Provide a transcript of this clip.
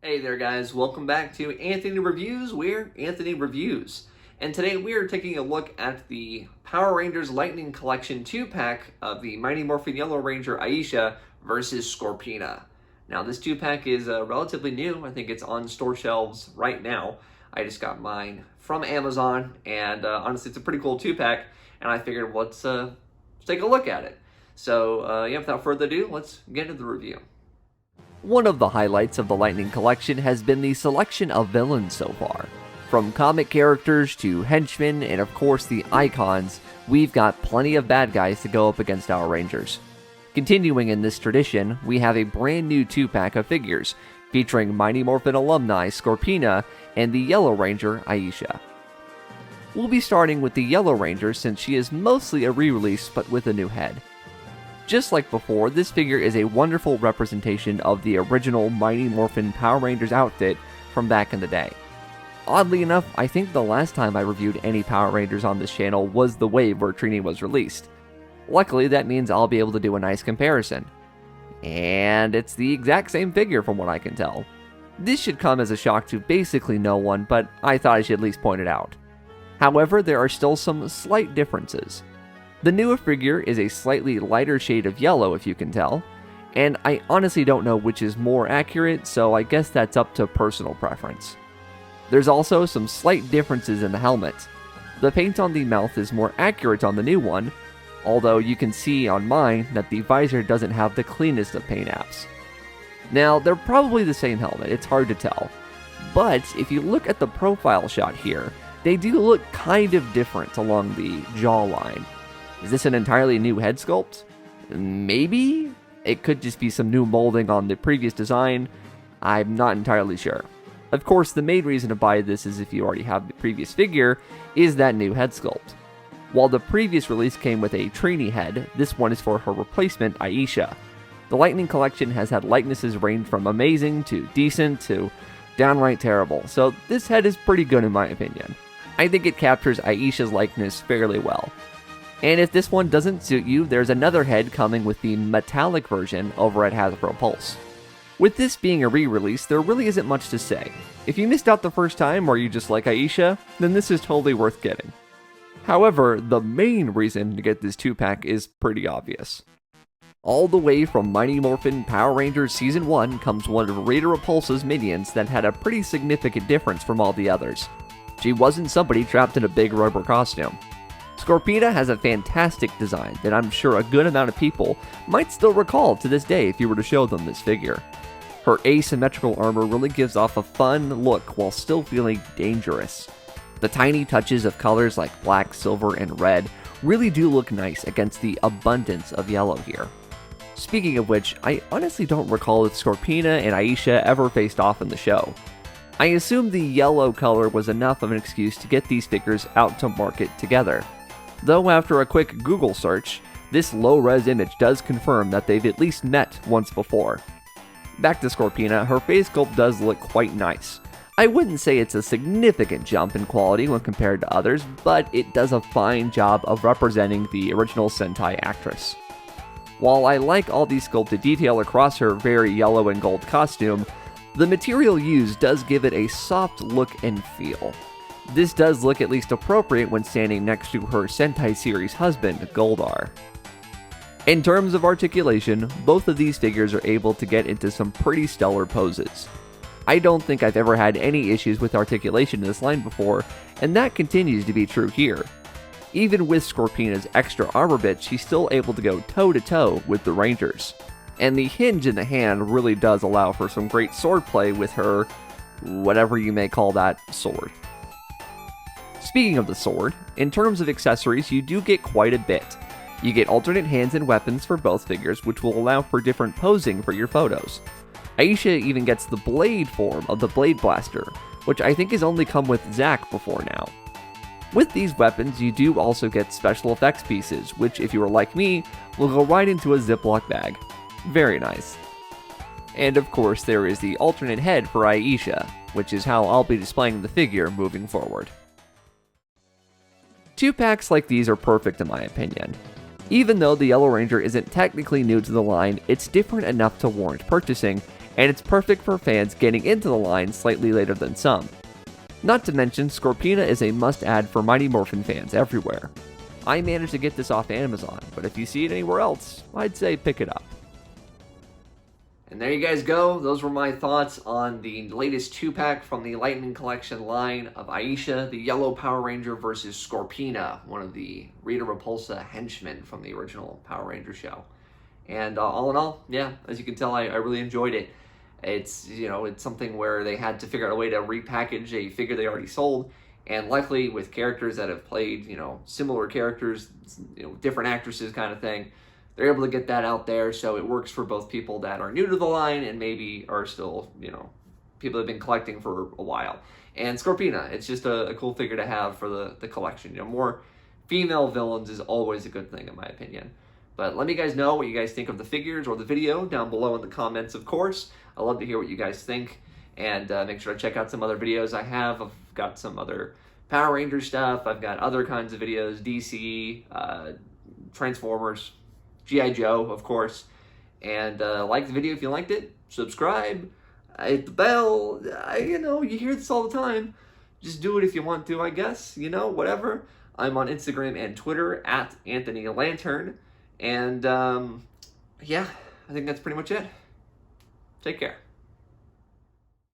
Hey there guys, welcome back to Anthony Reviews. We're Anthony Reviews. And today we are taking a look at the Power Rangers Lightning Collection 2-pack of the Mighty Morphin Yellow Ranger Aisha versus Scorpina. Now this 2-pack is relatively new. I think it's on store shelves right now. I just got mine from Amazon and honestly it's a pretty cool 2-pack and I figured let's take a look at it. So yeah, without further ado, let's get into the review. One of the highlights of the Lightning Collection has been the selection of villains so far. From comic characters to henchmen and of course the icons, we've got plenty of bad guys to go up against our Rangers. Continuing in this tradition, we have a brand new 2-pack of figures, featuring Mighty Morphin alumni Scorpina and the Yellow Ranger Aisha. We'll be starting with the Yellow Ranger since she is mostly a re-release but with a new head. Just like before, this figure is a wonderful representation of the original Mighty Morphin Power Rangers outfit from back in the day. Oddly enough, I think the last time I reviewed any Power Rangers on this channel was the wave where Trini was released. Luckily, that means I'll be able to do a nice comparison. And it's the exact same figure from what I can tell. This should come as a shock to basically no one, but I thought I should at least point it out. However, there are still some slight differences. The newer figure is a slightly lighter shade of yellow, if you can tell, and I honestly don't know which is more accurate, so I guess that's up to personal preference. There's also some slight differences in the helmet. The paint on the mouth is more accurate on the new one, although you can see on mine that the visor doesn't have the cleanest of paint apps. Now, they're probably the same helmet, it's hard to tell, but if you look at the profile shot here, they do look kind of different along the jawline. Is this an entirely new head sculpt? Maybe? It could just be some new molding on the previous design. I'm not entirely sure. Of course, the main reason to buy this is if you already have the previous figure, is that new head sculpt. While the previous release came with a Trini head, this one is for her replacement, Aisha. The Lightning Collection has had likenesses range from amazing to decent to downright terrible, so this head is pretty good in my opinion. I think it captures Aisha's likeness fairly well. And if this one doesn't suit you, there's another head coming with the metallic version over at Hasbro Pulse. With this being a re-release, there really isn't much to say. If you missed out the first time or you just like Aisha, then this is totally worth getting. However, the main reason to get this 2-pack is pretty obvious. All the way from Mighty Morphin Power Rangers Season 1 comes one of Rita Repulsa's minions that had a pretty significant difference from all the others. She wasn't somebody trapped in a big rubber costume. Scorpina has a fantastic design that I'm sure a good amount of people might still recall to this day if you were to show them this figure. Her asymmetrical armor really gives off a fun look while still feeling dangerous. The tiny touches of colors like black, silver, and red really do look nice against the abundance of yellow here. Speaking of which, I honestly don't recall if Scorpina and Aisha ever faced off in the show. I assume the yellow color was enough of an excuse to get these figures out to market together. Though after a quick Google search, this low-res image does confirm that they've at least met once before. Back to Scorpina, her face sculpt does look quite nice. I wouldn't say it's a significant jump in quality when compared to others, but it does a fine job of representing the original Sentai actress. While I like all the sculpted detail across her very yellow and gold costume, the material used does give it a soft look and feel. This does look at least appropriate when standing next to her Sentai series husband, Goldar. In terms of articulation, both of these figures are able to get into some pretty stellar poses. I don't think I've ever had any issues with articulation in this line before, and that continues to be true here. Even with Scorpina's extra armor bit, she's still able to go toe-to-toe with the Rangers. And the hinge in the hand really does allow for some great swordplay with her, whatever you may call that, sword. Speaking of the sword, in terms of accessories, you do get quite a bit. You get alternate hands and weapons for both figures, which will allow for different posing for your photos. Aisha even gets the blade form of the Blade Blaster, which I think has only come with Zack before now. With these weapons, you do also get special effects pieces, which if you are like me, will go right into a Ziploc bag. Very nice. And of course, there is the alternate head for Aisha, which is how I'll be displaying the figure moving forward. 2-packs like these are perfect in my opinion. Even though the Yellow Ranger isn't technically new to the line, it's different enough to warrant purchasing, and it's perfect for fans getting into the line slightly later than some. Not to mention, Scorpina is a must-add for Mighty Morphin fans everywhere. I managed to get this off Amazon, but if you see it anywhere else, I'd say pick it up. And there you guys go. Those were my thoughts on the latest 2-pack from the Lightning Collection line of Aisha, the Yellow Power Ranger versus Scorpina, one of the Rita Repulsa henchmen from the original Power Ranger show. And all in all, yeah, as you can tell, I really enjoyed it. It's, it's something where they had to figure out a way to repackage a figure they already sold. And luckily, with characters that have played, similar characters, different actresses kind of thing, they're able to get that out there, so it works for both people that are new to the line and maybe are still, people that have been collecting for a while. And Scorpina, it's just a cool figure to have for the collection. More female villains is always a good thing, in my opinion. But let me guys know what you guys think of the figures or the video down below in the comments, of course. I'd love to hear what you guys think. And make sure to check out some other videos I have. I've got some other Power Ranger stuff. I've got other kinds of videos, DC, Transformers, G.I. Joe, of course. And like the video if you liked it. Subscribe. Hit the bell. You hear this all the time. Just do it if you want to, I guess. Whatever. I'm on Instagram and Twitter at Anthony Lantern. And, yeah, I think that's pretty much it. Take care.